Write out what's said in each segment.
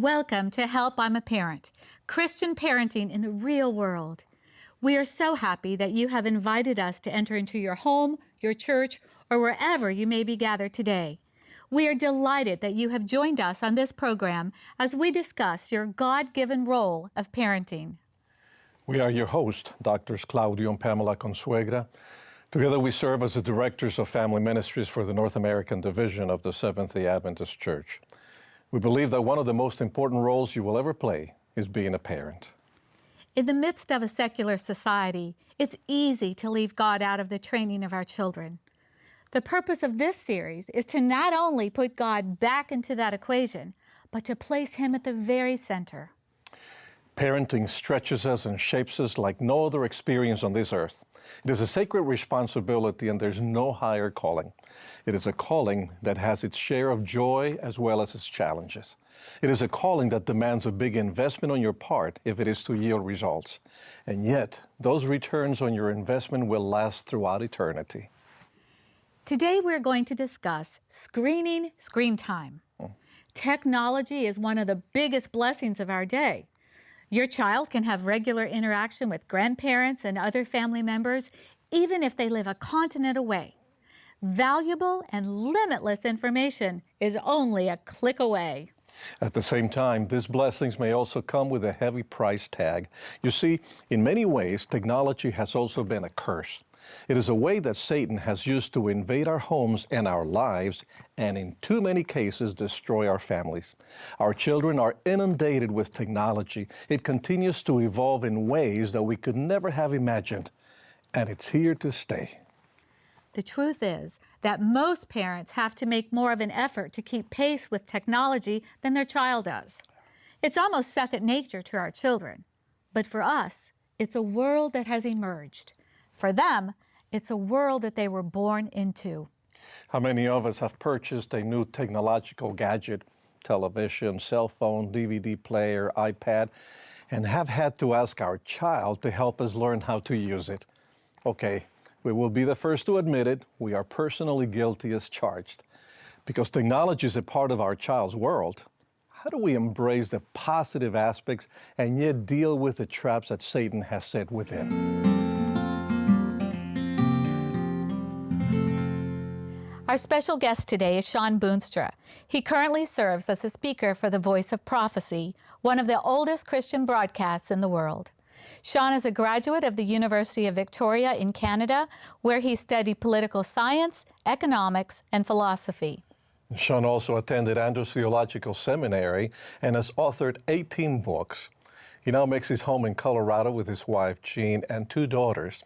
Welcome to Help I'm a Parent, Christian parenting in the real world. We are so happy that you have invited us to enter into your home, your church, or wherever you may be gathered today. We are delighted that you have joined us on this program as we discuss your God-given role of parenting. We are your hosts, Drs. Claudio and Pamela Consuegra. Together we serve as the Directors of Family Ministries for the North American Division of the Seventh-day Adventist Church. We believe that one of the most important roles you will ever play is being a parent. In the midst of a secular society, it's easy to leave God out of the training of our children. The purpose of this series is to not only put God back into that equation, but to place Him at the very center. Parenting stretches us and shapes us like no other experience on this earth. It is a sacred responsibility, and there's no higher calling. It is a calling that has its share of joy as well as its challenges. It is a calling that demands a big investment on your part if it is to yield results. And yet, those returns on your investment will last throughout eternity. Today we're going to discuss screening screen time. Technology is one of the biggest blessings of our day. Your child can have regular interaction with grandparents and other family members, even if they live a continent away. Valuable and limitless information is only a click away. At the same time, these blessings may also come with a heavy price tag. You see, in many ways, technology has also been a curse. It is a way that Satan has used to invade our homes and our lives, and in too many cases, destroy our families. Our children are inundated with technology. It continues to evolve in ways that we could never have imagined, and it's here to stay. The truth is that most parents have to make more of an effort to keep pace with technology than their child does. It's almost second nature to our children. But for us, it's a world that has emerged. For them, it's a world that they were born into. How many of us have purchased a new technological gadget, television, cell phone, DVD player, iPad, and have had to ask our child to help us learn how to use it? Okay, we will be the first to admit it. We are personally guilty as charged. Because technology is a part of our child's world, how do we embrace the positive aspects and yet deal with the traps that Satan has set within? Our special guest today is Shawn Boonstra. He currently serves as a speaker for the Voice of Prophecy, one of the oldest Christian broadcasts in the world. Shawn is a graduate of the University of Victoria in Canada, where he studied political science, economics, and philosophy. Shawn also attended Andrews Theological Seminary and has authored 18 books. He now makes his home in Colorado with his wife, Jean, and 2 daughters.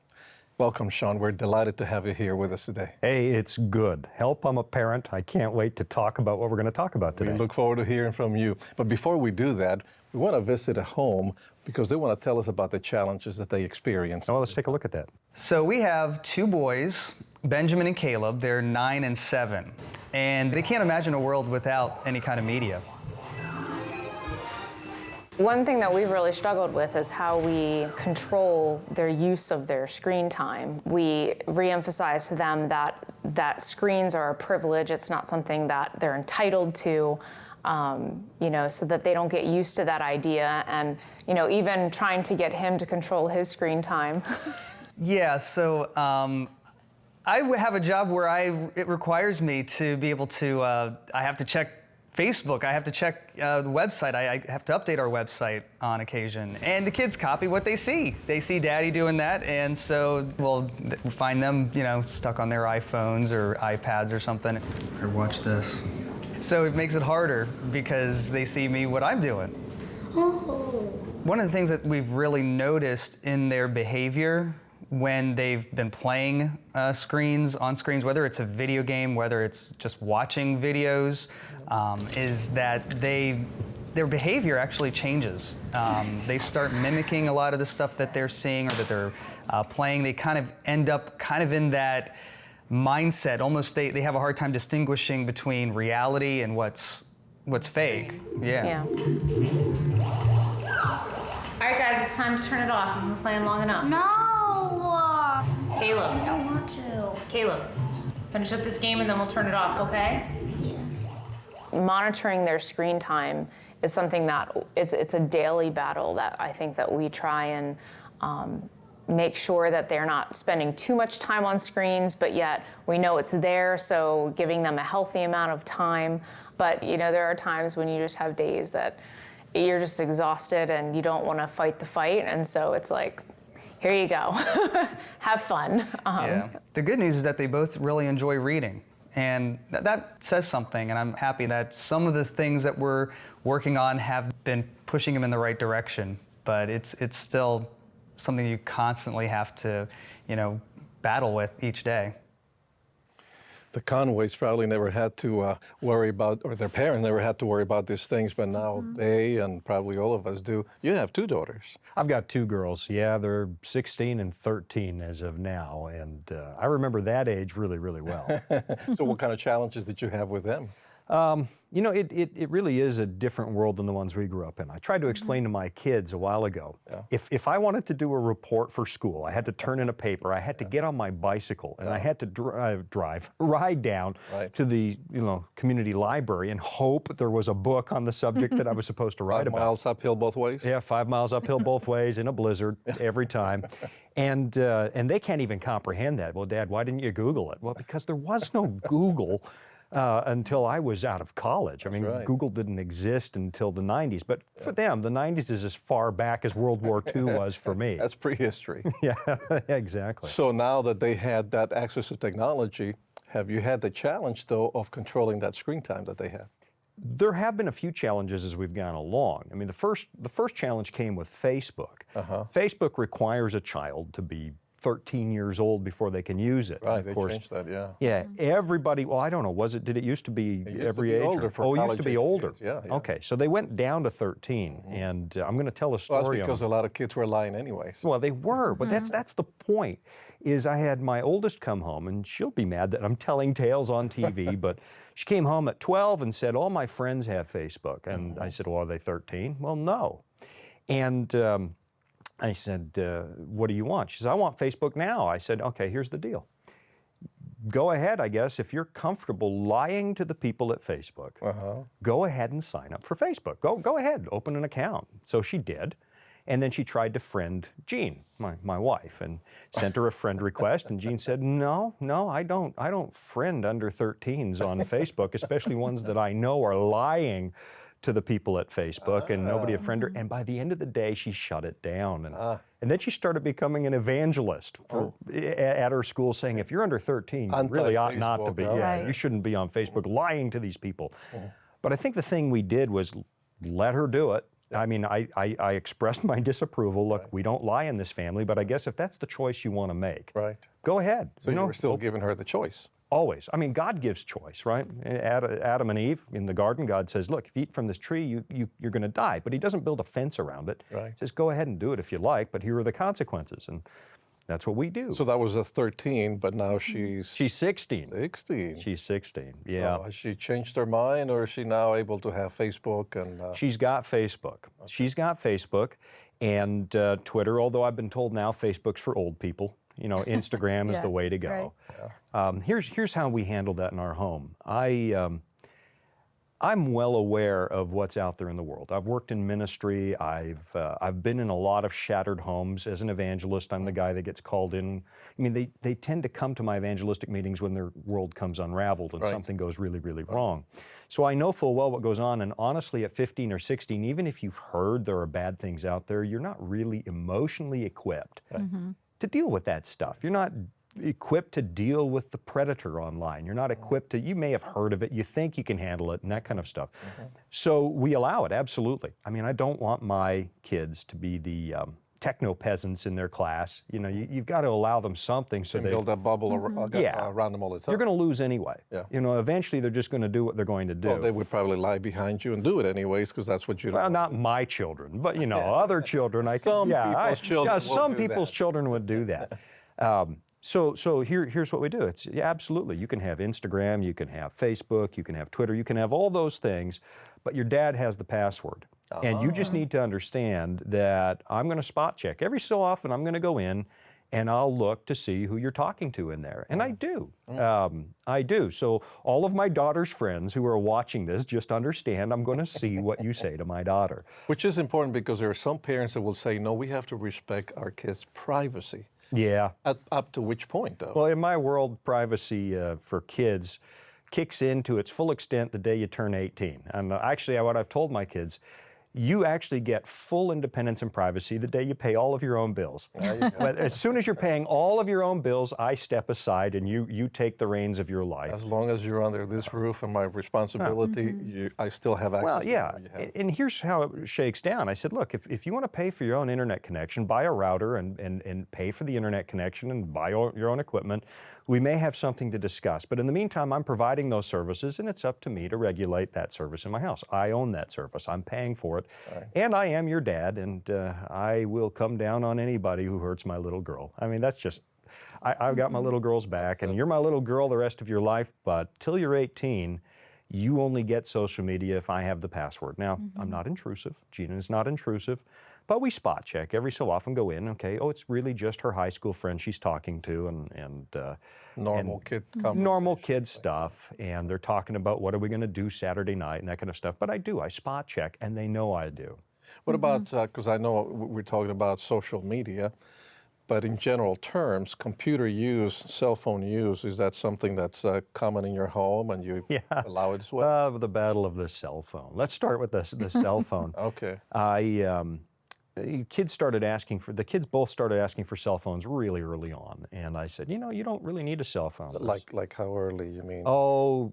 Welcome, Shawn. We're delighted to have you here with us today. Hey, it's good. Help, I'm a parent. I can't wait to talk about what we're going to talk about today. We look forward to hearing from you. But before we do that, we want to visit a home because they want to tell us about the challenges that they experience. Well, let's take a look at that. So we have 2 boys, Benjamin and Caleb. They're 9 and 7. And they can't imagine a world without any kind of media. One thing that we've really struggled with is how we control their use of their screen time. We re-emphasize to them that screens are a privilege. It's not something that they're entitled to, so that they don't get used to that idea. And, even trying to get him to control his screen time. Yeah, so I have a job where it requires me to be able to, I have to check Facebook, I have to check the website, I have to update our website on occasion. And the kids copy what they see. They see Daddy doing that, and so we'll find them, stuck on their iPhones or iPads or something. Or watch this. So it makes it harder because they see what I'm doing. Oh. One of the things that we've really noticed in their behavior when they've been playing on screens, whether it's a video game, whether it's just watching videos, is that their behavior actually changes. They start mimicking a lot of the stuff that they're seeing or that they're playing. They kind of end up in that mindset. Almost they have a hard time distinguishing between reality and what's fake. Yeah. All right, guys, it's time to turn it off. You've been playing long enough. No! Caleb. I don't want to. Caleb, finish up this game and then we'll turn it off, okay? Yes. Monitoring their screen time is something that it's a daily battle that I think that we try and make sure that they're not spending too much time on screens, but yet we know it's there, so giving them a healthy amount of time. But there are times when you just have days that you're just exhausted and you don't want to fight the fight, and so it's like, here you go, have fun. Yeah. The good news is that they both really enjoy reading, and that says something, and I'm happy that some of the things that we're working on have been pushing them in the right direction, but it's still something you constantly have to, battle with each day. The Conways probably never had to worry about, or their parents never had to worry about these things, but now they and probably all of us do. You have 2 daughters. I've got 2 girls. Yeah, they're 16 and 13 as of now, and I remember that age really, really well. So what kind of challenges did you have with them? It really is a different world than the ones we grew up in. I tried to explain to my kids a while ago, if I wanted to do a report for school, I had to turn in a paper, I had to get on my bicycle, and I had to ride down to the community library and hope there was a book on the subject that I was supposed to write 5 about. miles uphill both ways? Yeah, 5 miles uphill both ways in a blizzard every time. And they can't even comprehend that. Well, Dad, why didn't you Google it? Well, because there was no Google until I was out of college. I mean, right. Google didn't exist until the 90s, but for them, the 90s is as far back as World War II was for me. That's prehistory. Yeah, exactly. So now that they had that access to technology, have you had the challenge, though, of controlling that screen time that they have? There have been a few challenges as we've gone along. I mean, the first challenge came with Facebook. Facebook requires a child to be 13 years old before they can use it. Right, of they course, changed that, yeah. Yeah, everybody, well, I don't know, did it used to be every age? Older for it used to college be age older. kids, yeah. Okay, so they went down to 13, and I'm going to tell a Well, story that's because on a lot of kids were lying anyways. Well, they were, but that's the point, is I had my oldest come home, and she'll be mad that I'm telling tales on TV, but she came home at 12 and said, all my friends have Facebook. And I said, well, are they 13? Well, no. And I said, what do you want? She said, I want Facebook now. I said, okay, here's the deal. Go ahead, I guess, if you're comfortable lying to the people at Facebook, go ahead and sign up for Facebook. Go ahead, open an account. So she did. And then she tried to friend Jean, my wife, and sent her a friend request. And Jean said, no, I don't friend under 13s on Facebook, especially ones that I know are lying to the people at Facebook, and nobody would friend her. And by the end of the day, she shut it down. And then she started becoming an evangelist at her school, saying, if you're under 13, you really ought not to be. Anti-Facebook, Yeah, Right. you shouldn't be on Facebook lying to these people. But I think the thing we did was let her do it. I mean, I expressed my disapproval. Look, we don't lie in this family, but I guess if that's the choice you want to make, Right. go ahead. So you were still giving her the choice. Always. I mean, God gives choice, right? Adam and Eve in the garden, God says, look, if you eat from this tree, you're going to die. But he doesn't build a fence around it. Right. He says, go ahead and do it if you like, but here are the consequences. And that's what we do. So that was a 13, but now she's She's 16. 16. She's 16, yeah. So has she changed her mind, or is she now able to have Facebook and? She's got Facebook. She's got Facebook and Twitter, although I've been told now Facebook's for old people. Instagram is Yeah, the way to that's go. Here's how we handle that in our home. I'm well aware of what's out there in the world. I've worked in ministry. I've been in a lot of shattered homes as an evangelist. I'm the guy that gets called in. I mean, they tend to come to my evangelistic meetings when their world comes unraveled and something goes really, really wrong. So I know full well what goes on. And honestly, at 15 or 16, even if you've heard there are bad things out there, you're not really emotionally equipped to deal with that stuff. You're not equipped to deal with the predator online. You're not equipped to, you may have heard of it, you think you can handle it, and that kind of stuff. So we allow it, absolutely. I mean, I don't want my kids to be the techno peasants in their class. You've got to allow them something so they build that bubble around them all the time. You're going to lose anyway. Yeah. Eventually they're just going to do what they're going to do. Well, they would probably lie behind you and do it anyways, because that's what you don't Well, want. not my children, but other children. Some people's children will some do people's that. children would do that. So here's what we do. It's absolutely, you can have Instagram, you can have Facebook, you can have Twitter, you can have all those things, but your dad has the password. And you just need to understand that I'm going to spot check. Every so often I'm going to go in and I'll look to see who you're talking to in there. And I do. I do. So all of my daughter's friends who are watching this, just understand I'm going to see what you say to my daughter. Which is important because there are some parents that will say, no, we have to respect our kids' privacy. Yeah. Up to which point, though? Well, in my world, privacy for kids kicks into its full extent the day you turn 18. And actually, what I've told my kids, you actually get full independence and privacy the day you pay all of your own bills. But as soon as you're paying all of your own bills, I step aside and you take the reins of your life. As long as you're under this roof and my responsibility, I still have access Well, to yeah, what you have. and here's how it shakes down. I said, look, if you want to pay for your own internet connection, buy a router and pay for the internet connection and buy your own equipment. We may have something to discuss. But in the meantime, I'm providing those services, and it's up to me to regulate that service in my house. I own that service. I'm paying for it. Right. And I am your dad, and I will come down on anybody who hurts my little girl. I mean, that's just, I've got my little girl's back, and you're my little girl the rest of your life, but till you're 18, you only get social media if I have the password. Now, I'm not intrusive. Gina is not intrusive. But we spot check every so often, go in, okay, oh, it's really just her high school friend she's talking to, and normal kid conversation. Normal kid stuff, and they're talking about what are we going to do Saturday night and that kind of stuff. But I spot check, and they know I do. What about, because I know we're talking about social media, but in general terms, computer use, cell phone use, is that something that's common in your home and you allow it as well? The battle of the cell phone. Let's start with the cell phone. Okay. The kids both started asking for cell phones really early on, and I said, you don't really need a cell phone. Like how early, you mean? Oh,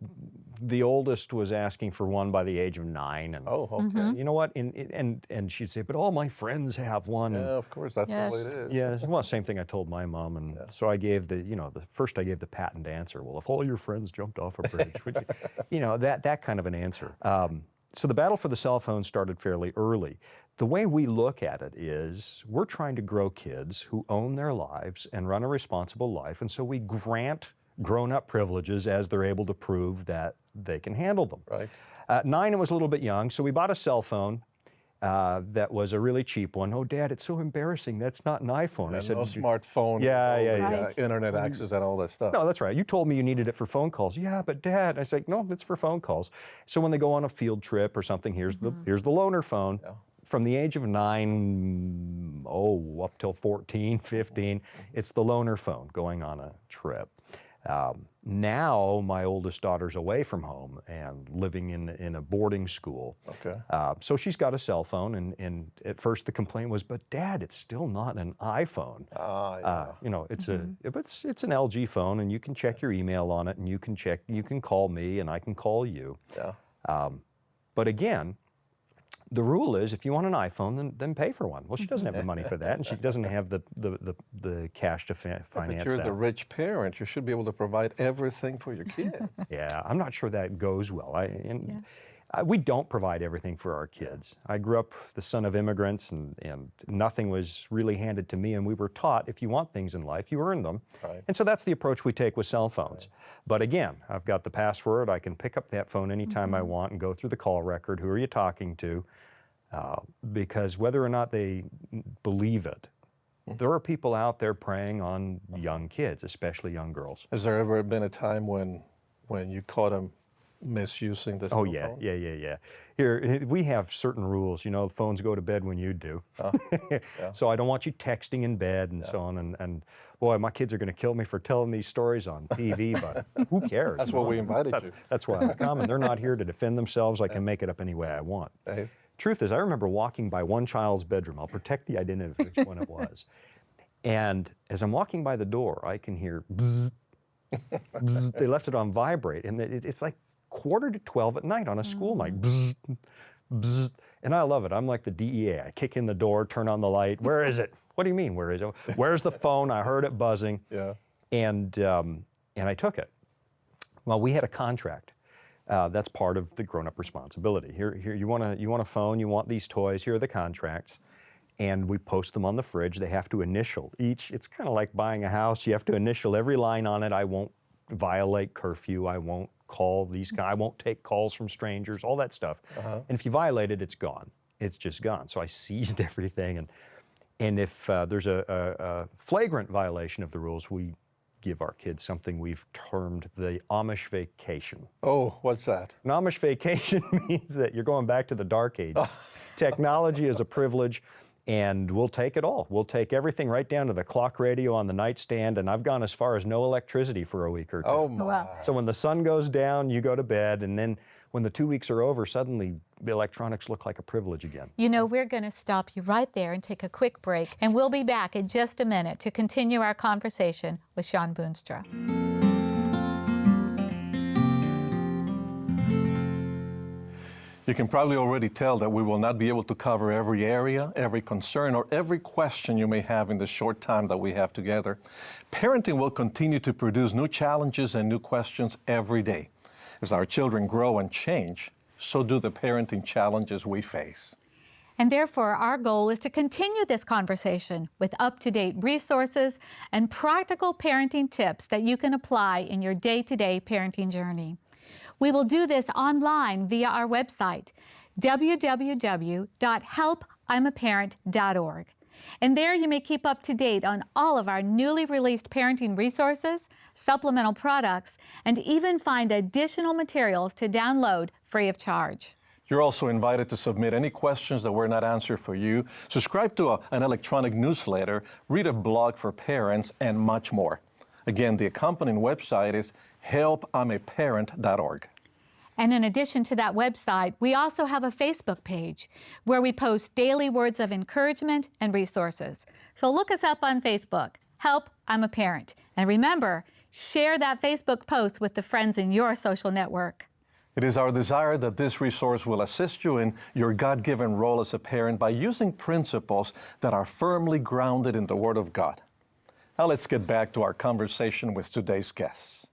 the oldest was asking for one by the age of 9. And oh, okay. you know what? And she'd say, but all my friends have one. Yeah, of course, that's the way it is. Yeah, well, same thing I told my mom, and so I gave first I gave the patent answer. Well, if all your friends jumped off a bridge, would you? That kind of an answer. So the battle for the cell phone started fairly early. The way we look at it is we're trying to grow kids who own their lives and run a responsible life, and so we grant grown-up privileges as they're able to prove that they can handle them. Right. 9, it was a little bit young, so we bought a cell phone that was a really cheap one. Oh, Dad, it's so embarrassing. That's not an iPhone. And I said, no smartphone, Right. internet access and all that stuff. no, that's right. You told me you needed it for phone calls. Yeah, but Dad, I said, no, it's for phone calls. So when they go on a field trip or something, here's the loaner phone. Yeah. From the age of 9, up till 14, 15, it's the loaner phone going on a trip. Now my oldest daughter's away from home and living in a boarding school. Okay. So she's got a cell phone, and at first the complaint was, but Dad, it's still not an iPhone. It's it's an LG phone, and you can check your email on it, and you can call me, and I can call you. Yeah. But again, the rule is if you want an iPhone, then pay for one. Well, she doesn't have the money for that, and she doesn't have the cash to finance but you're that. the rich parent. You should be able to provide everything for your kids. Yeah, I'm not sure that goes well. We don't provide everything for our kids. I grew up the son of immigrants, and nothing was really handed to me, and we were taught if you want things in life, you earn them. Right. And so that's the approach we take with cell phones. Right. But again, I've got the password. I can pick up that phone anytime I want and go through the call record. Who are you talking to? Because whether or not they believe it, there are people out there preying on young kids, especially young girls. Has there ever been a time when you caught them misusing the cell phone? Yeah. Here, we have certain rules. The phones go to bed when you do. So I don't want you texting in bed and so on. And boy, my kids are going to kill me for telling these stories on TV, but who cares? That's what we invited you. That's why I've come, and they're not here to defend themselves. I can make it up any way I want. Hey. Truth is, I remember walking by one child's bedroom. I'll protect the identity of which one it was. And as I'm walking by the door, I can hear bzzz, bzzz. They left it on vibrate, and it's like 11:45 at night on a school night. Bzzz, bzzz. And I love it. I'm like the DEA. I kick in the door, turn on the light. Where is it? What do you mean, where is it? Where's the phone? I heard it buzzing. Yeah. And I took it. Well, we had a contract. That's part of the grown-up responsibility. Here, you want a phone, you want these toys, here are the contracts. And we post them on the fridge. They have to initial each. It's kind of like buying a house. You have to initial every line on it. I won't violate curfew. I won't call these guys. I won't take calls from strangers, all that stuff. And if you violate it, it's gone. It's just gone. So I seized everything. And if there's a flagrant violation of the rules, we give our kids something we've termed the Amish vacation. Oh, what's that? An Amish vacation means that you're going back to the dark ages. Technology is a privilege, and we'll take it all. We'll take everything right down to the clock radio on the nightstand, and I've gone as far as no electricity for a week or two. Oh, my. Wow. So when the sun goes down, you go to bed, and then when the 2 weeks are over, suddenly the electronics look like a privilege again. You know, we're going to stop you right there and take a quick break, and we'll be back in just a minute to continue our conversation with Shawn Boonstra. You can probably already tell that we will not be able to cover every area, every concern, or every question you may have in the short time that we have together. Parenting will continue to produce new challenges and new questions every day. As our children grow and change, so do the parenting challenges we face. And therefore, our goal is to continue this conversation with up-to-date resources and practical parenting tips that you can apply in your day-to-day parenting journey. We will do this online via our website, www.helpimaparent.org. And there you may keep up to date on all of our newly released parenting resources, supplemental products, and even find additional materials to download free of charge. You're also invited to submit any questions that were not answered for you, subscribe to an electronic newsletter, read a blog for parents, and much more. Again, the accompanying website is helpimaparent.org. And in addition to that website, we also have a Facebook page where we post daily words of encouragement and resources. So look us up on Facebook, Help, I'm a Parent. And remember, share that Facebook post with the friends in your social network. It is our desire that this resource will assist you in your God-given role as a parent by using principles that are firmly grounded in the Word of God. Now let's get back to our conversation with today's guests.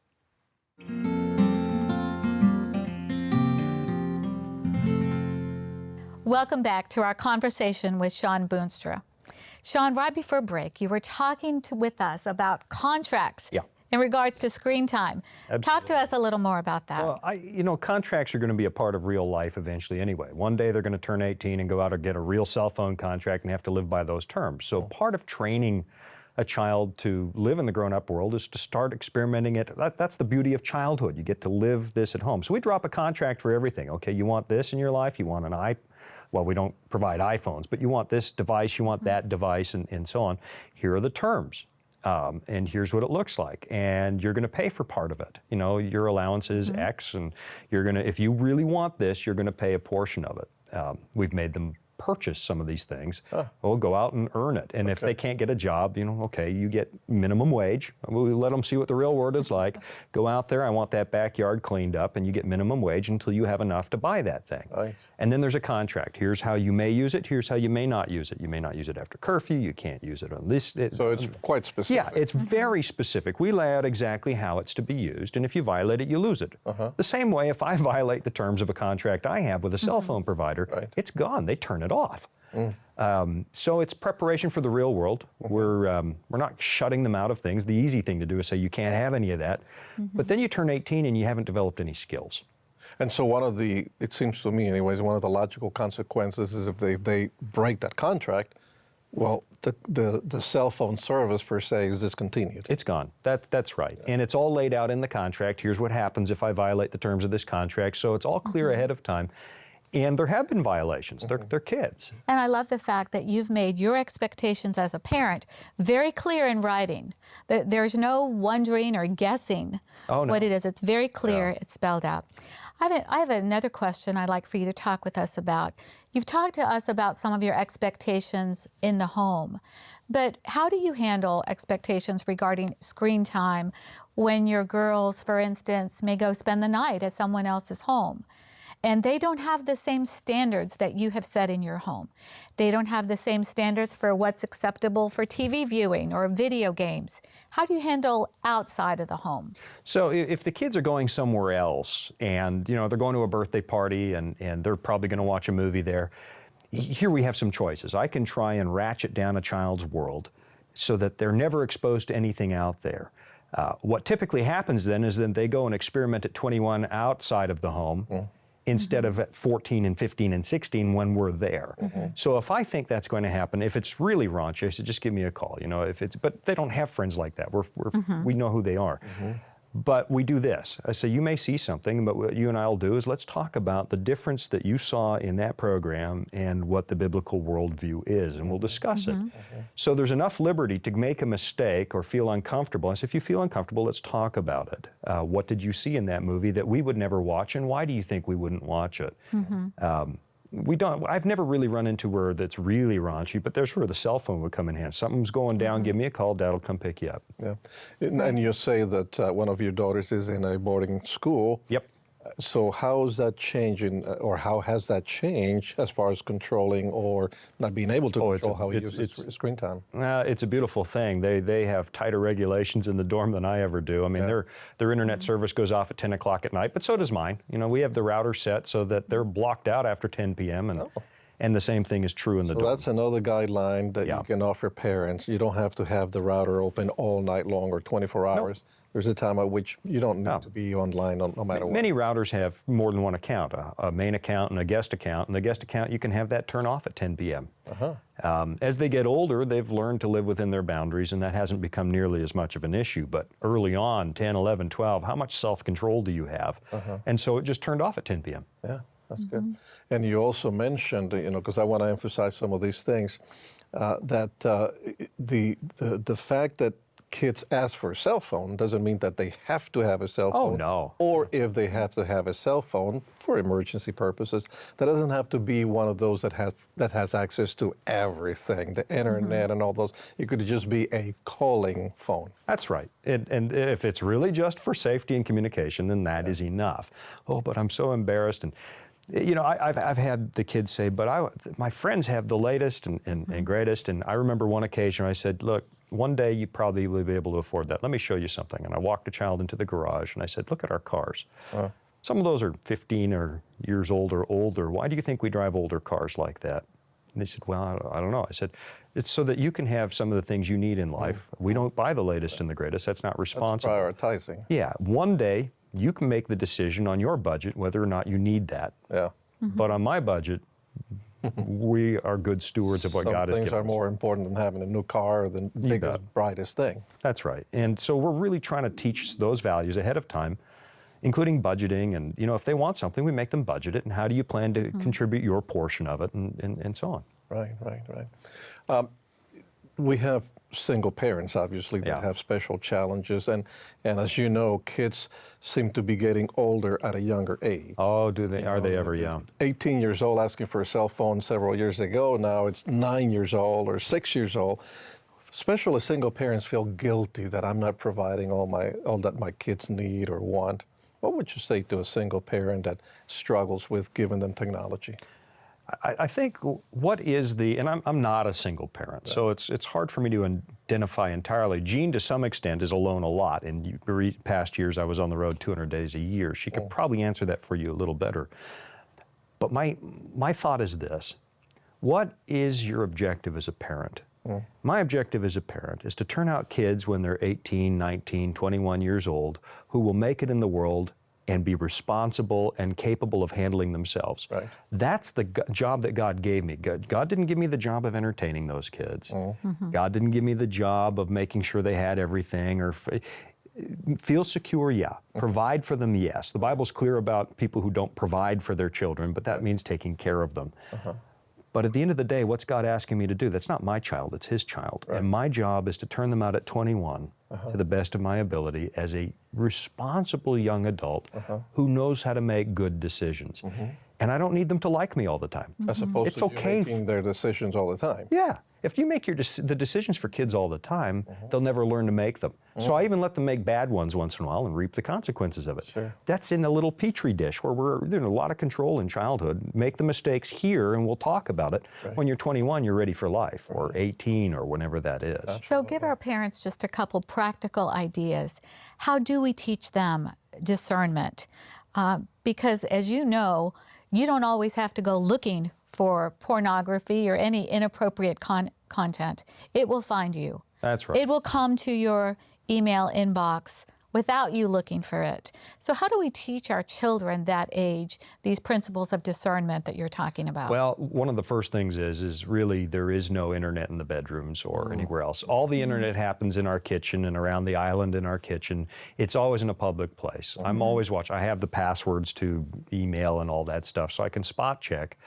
Welcome back to our conversation with Shawn Boonstra. Shawn, right before break, you were talking with us about contracts in regards to screen time. Absolutely. Talk to us a little more about that. Well, contracts are going to be a part of real life eventually anyway. One day they're going to turn 18 and go out and get a real cell phone contract and have to live by those terms. So part of training a child to live in the grown-up world is to start experimenting it. That's the beauty of childhood. You get to live this at home. So we drop a contract for everything. Okay, you want this in your life, you want well, we don't provide iPhones, but you want this device, you want that device, and so on. Here are the terms. And here's what it looks like, and you're going to pay for part of it. You know, your allowance is X, and you're going to, if you really want this, you're going to pay a portion of it. We've made them purchase some of these things. Well, go out and earn it. And if they can't get a job, okay, you get minimum wage. We let them see what the real world is like. Go out there, I want that backyard cleaned up, and you get minimum wage until you have enough to buy that thing. Right. And then there's a contract. Here's how you may use it. Here's how you may not use it. You may not use it after curfew. You can't use it on this. So it's quite specific. Yeah, it's very specific. We lay out exactly how it's to be used, and if you violate it, you lose it. The same way, if I violate the terms of a contract I have with a cell phone provider, it's gone. They turn it off. So it's preparation for the real world. We're not shutting them out of things. The easy thing to do is say you can't have any of that. But then you turn 18 and you haven't developed any skills. And so it seems to me anyways, one of the logical consequences is if they break that contract, well, the cell phone service per se is discontinued. It's gone. That's right. And it's all laid out in the contract. Here's what happens if I violate the terms of this contract. So it's all clear ahead of time. And there have been violations. They're kids. And I love the fact that you've made your expectations as a parent very clear in writing. There's no wondering or guessing what it is. It's very clear. It's spelled out. I have another question I'd like for you to talk with us about. You've talked to us about some of your expectations in the home, but how do you handle expectations regarding screen time when your girls, for instance, may go spend the night at someone else's home? And they don't have the same standards that you have set in your home. They don't have the same standards for what's acceptable for TV viewing or video games. How do you handle outside of the home? So if the kids are going somewhere else and they're going to a birthday party and they're probably going to watch a movie there, here we have some choices. I can try and ratchet down a child's world so that they're never exposed to anything out there. What typically happens then is then they go and experiment at 21 outside of the home. instead of at 14 and 15 and 16 when we're there. So if I think that's going to happen, if it's really raunchy, I said, just give me a call. You know, if it's, but they don't have friends like that. We know who they are. But we do this. I say, you may see something, but what you and I will do is let's talk about the difference that you saw in that program and what the biblical worldview is, and we'll discuss it. So there's enough liberty to make a mistake or feel uncomfortable. I say, if you feel uncomfortable, let's talk about it. What did you see in that movie that we would never watch, and why do you think we wouldn't watch it? I've never really run into where that's really raunchy, but there's where the cell phone would come in handy. Something's going down, give me a call, Dad will come pick you up. Yeah. And you say that one of your daughters is in a boarding school. Yep. So how is that changing, or how has that changed as far as controlling or not being able to control how he uses screen time? It's a beautiful thing. They have tighter regulations in the dorm than I ever do. I mean, their internet service goes off at 10 o'clock at night, but so does mine. You know, we have the router set so that they're blocked out after 10 p.m. And the same thing is true in the dorm. So that's another guideline that you can offer parents. You don't have to have the router open all night long or 24 hours. There's a time at which you don't need to be online no matter what. Many routers have more than one account, a main account and a guest account. And the guest account, you can have that turn off at 10 p.m. As they get older, they've learned to live within their boundaries, and that hasn't become nearly as much of an issue. But early on, 10, 11, 12, how much self-control do you have? And so it just turned off at 10 p.m. Yeah, that's good. And you also mentioned, you know, because I want to emphasize some of these things, that the fact that kids ask for a cell phone doesn't mean that they have to have a cell phone. Oh, no. Or if they have to have a cell phone for emergency purposes, that doesn't have to be one of those that has access to everything, the internet and all those. It could just be a calling phone. That's right. And if it's really just for safety and communication, then that is enough. Oh, but I'm so embarrassed. And you know, I've had the kids say, but my friends have the latest and greatest. And I remember one occasion I said, look, one day you probably will be able to afford that. Let me show you something. And I walked a child into the garage and I said, look at our cars. Some of those are 15 years old or older. Why do you think we drive older cars like that? And they said, well, I don't know. I said, it's so that you can have some of the things you need in life. We don't buy the latest and the greatest. That's not responsible. That's prioritizing. Yeah. One day you can make the decision on your budget whether or not you need that. Yeah. But on my budget, we are good stewards of what God has given us. Some things are more important than having a new car or the biggest, brightest thing. That's right. And so we're really trying to teach those values ahead of time, including budgeting. And, you know, if they want something, we make them budget it. And how do you plan to contribute your portion of it and so on? Right. We have single parents, obviously, that have special challenges. And as you know, kids seem to be getting older at a younger age. Oh, do they? Are they ever? Yeah. 18 years old asking for a cell phone several years ago. Now it's 9 years old or 6 years old. Especially single parents feel guilty that I'm not providing all that my kids need or want. What would you say to a single parent that struggles with giving them technology? I think what is and I'm not a single parent, so it's hard for me to identify entirely. Jean, to some extent, is alone a lot. In past years, I was on the road 200 days a year. She could probably answer that for you a little better. But my thought is this. What is your objective as a parent? My objective as a parent is to turn out kids when they're 18, 19, 21 years old who will make it in the world and be responsible and capable of handling themselves. Right. That's the job that God gave me. God didn't give me the job of entertaining those kids. God didn't give me the job of making sure they had everything or feel secure, yeah. Provide for them, yes. The Bible's clear about people who don't provide for their children, but that means taking care of them. But at the end of the day, what's God asking me to do? That's not my child, it's His child. Right. And my job is to turn them out at 21 to the best of my ability as a responsible young adult who knows how to make good decisions. And I don't need them to like me all the time. As opposed it's to okay you making their decisions all the time. Yeah. If you make the decisions for kids all the time, they'll never learn to make them. So I even let them make bad ones once in a while and reap the consequences of it. Sure. That's in a little petri dish where we're in a lot of control in childhood. Make the mistakes here and we'll talk about it. Right. When you're 21, you're ready for life, or 18, or whenever that is. So give our parents just a couple practical ideas. How do we teach them discernment? Because as you know, you don't always have to go looking for pornography or any inappropriate content. It will find you. That's right. It will come to your email inbox without you looking for it. So how do we teach our children that age these principles of discernment that you're talking about? Well, one of the first things is really there is no internet in the bedrooms or anywhere else. All the internet happens in our kitchen and around the island in our kitchen. It's always in a public place. I'm always watching. I have the passwords to email and all that stuff, so I can spot check.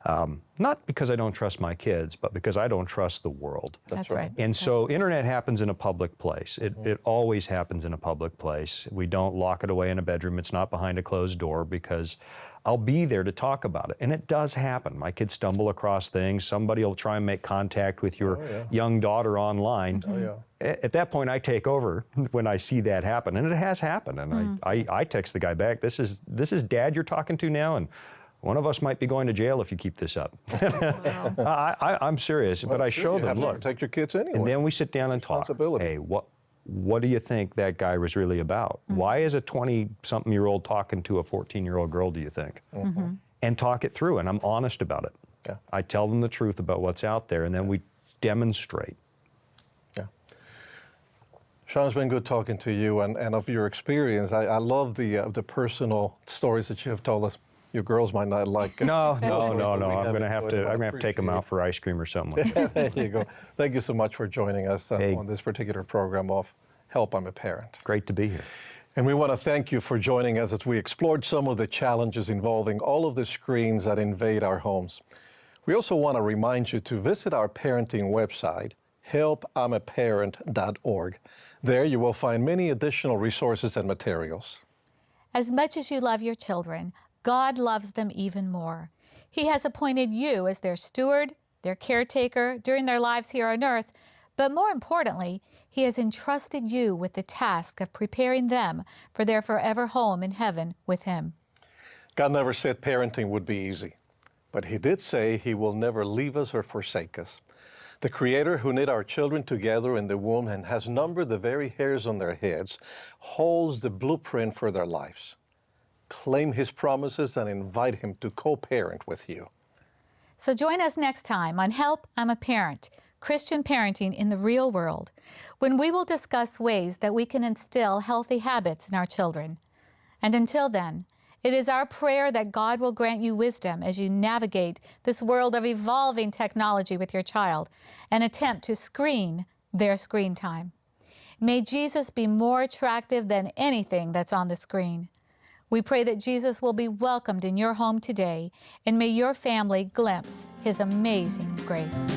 Not because I don't trust my kids, but because I don't trust the world. That's right. And so internet happens in a public place. It always happens in a public place. We don't lock it away in a bedroom. It's not behind a closed door because I'll be there to talk about it. And it does happen. My kids stumble across things. Somebody will try and make contact with your young daughter online. At that point, I take over when I see that happen. And it has happened. And I text the guy back, this is Dad you're talking to now? And one of us might be going to jail if you keep this up. I'm serious, but I show them, You have look. to protect your kids anyway. And then we sit down and talk. Responsibility. Hey, what do you think that guy was really about? Why is a 20-something-year-old talking to a 14-year-old girl, do you think? And talk it through, and I'm honest about it. Yeah. I tell them the truth about what's out there, and then we demonstrate. Yeah. Sean, it's been good talking to you and of your experience. I love the personal stories that you have told us. Your girls might not like. No. We I'm going to have enjoyed them. I to take them out for ice cream or something. There you go. Thank you so much for joining us on this particular program of Help, I'm a Parent. Great to be here. And we want to thank you for joining us as we explored some of the challenges involving all of the screens that invade our homes. We also want to remind you to visit our parenting website, helpimaparent.org. There you will find many additional resources and materials. As much as you love your children, God loves them even more. He has appointed you as their steward, their caretaker during their lives here on earth, but more importantly, He has entrusted you with the task of preparing them for their forever home in heaven with Him. God never said parenting would be easy, but He did say He will never leave us or forsake us. The Creator who knit our children together in the womb and has numbered the very hairs on their heads holds the blueprint for their lives. Claim His promises and invite Him to co-parent with you. So join us next time on Help, I'm a Parent, Christian Parenting in the Real World, when we will discuss ways that we can instill healthy habits in our children. And until then, it is our prayer that God will grant you wisdom as you navigate this world of evolving technology with your child and attempt to screen their screen time. May Jesus be more attractive than anything that's on the screen. We pray that Jesus will be welcomed in your home today, and may your family glimpse His amazing grace.